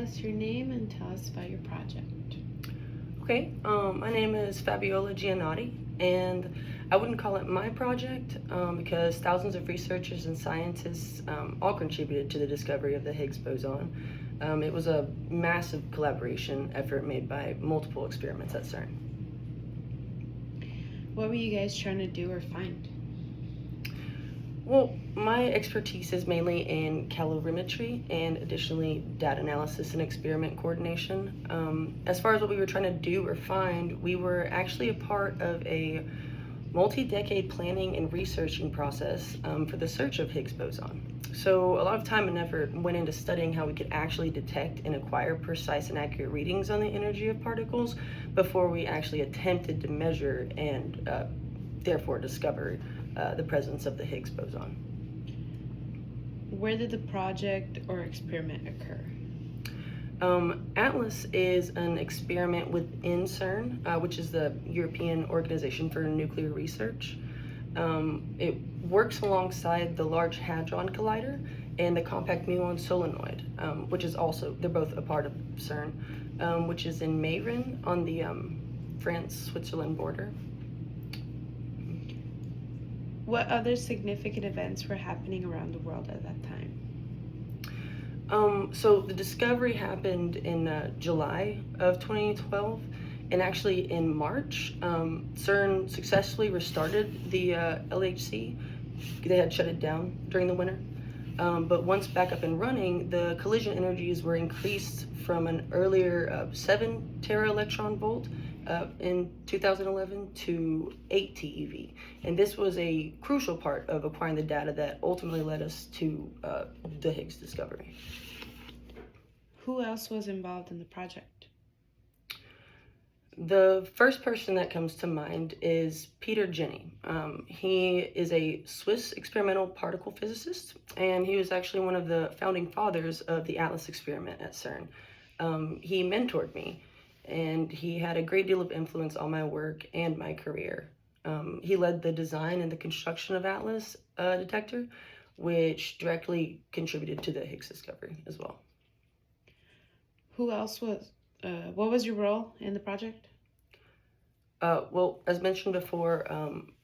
us your name and tell us about your project. Okay, my name is Fabiola Gianotti, and I wouldn't call it my project because thousands of researchers and scientists all contributed to the discovery of the Higgs boson. It was a massive collaboration effort made by multiple experiments at CERN. What were you guys trying to do or find? Well, my expertise is mainly in calorimetry and additionally data analysis and experiment coordination. As far as what we were trying to do or find, we were actually a part of a multi-decade planning and researching process for the search of Higgs boson. So a lot of time and effort went into studying how we could actually detect and acquire precise and accurate readings on the energy of particles before we actually attempted to measure and therefore discover the presence of the Higgs boson. Where did the project or experiment occur? ATLAS is an experiment within CERN, which is the European Organization for Nuclear Research. It works alongside the Large Hadron Collider and the Compact Muon Solenoid, which is also, they're both a part of CERN, which is in Mayrin on the France-Switzerland border. What other significant events were happening around the world at that time? So the discovery happened in July of 2012, and actually in March, CERN successfully restarted the LHC. They had shut it down during the winter. But once back up and running, the collision energies were increased from an earlier 7 tera electron volt in 2011 to 8 TeV. And this was a crucial part of acquiring the data that ultimately led us to the Higgs discovery. Who else was involved in the project? The first person that comes to mind is Peter Jenny. He is a Swiss experimental particle physicist, and he was actually one of the founding fathers of the ATLAS experiment at CERN. He mentored me, and he had a great deal of influence on my work and my career. He led the design and the construction of ATLAS detector, which directly contributed to the Higgs discovery as well. Who else was, what was your role in the project? Well, as mentioned before,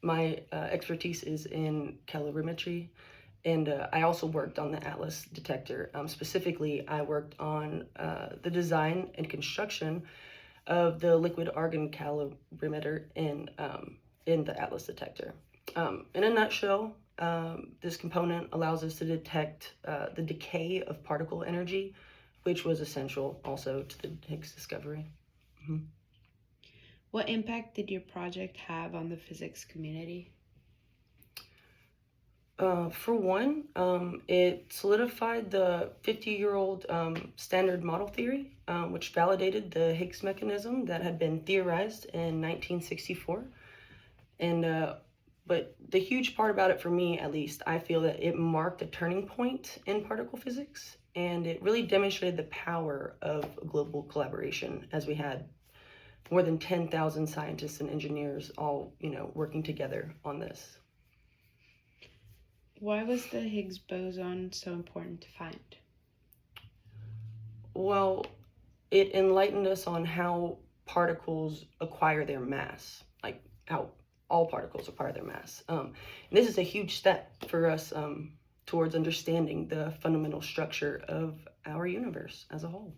my expertise is in calorimetry, and I also worked on the ATLAS detector. Specifically, I worked on the design and construction of the liquid argon calorimeter in the ATLAS detector. In a nutshell, this component allows us to detect the decay of particle energy, which was essential also to the Higgs discovery. Mm-hmm. What impact did your project have on the physics community? For one, it solidified the 50-year-old standard model theory, which validated the Higgs mechanism that had been theorized in 1964. And but the huge part about it, for me at least, I feel that it marked a turning point in particle physics, and it really demonstrated the power of global collaboration, as we had more than 10,000 scientists and engineers all, working together on this. Why was the Higgs boson so important to find? Well, it enlightened us on how particles acquire their mass, like how all particles acquire their mass. And this is a huge step for us towards understanding the fundamental structure of our universe as a whole.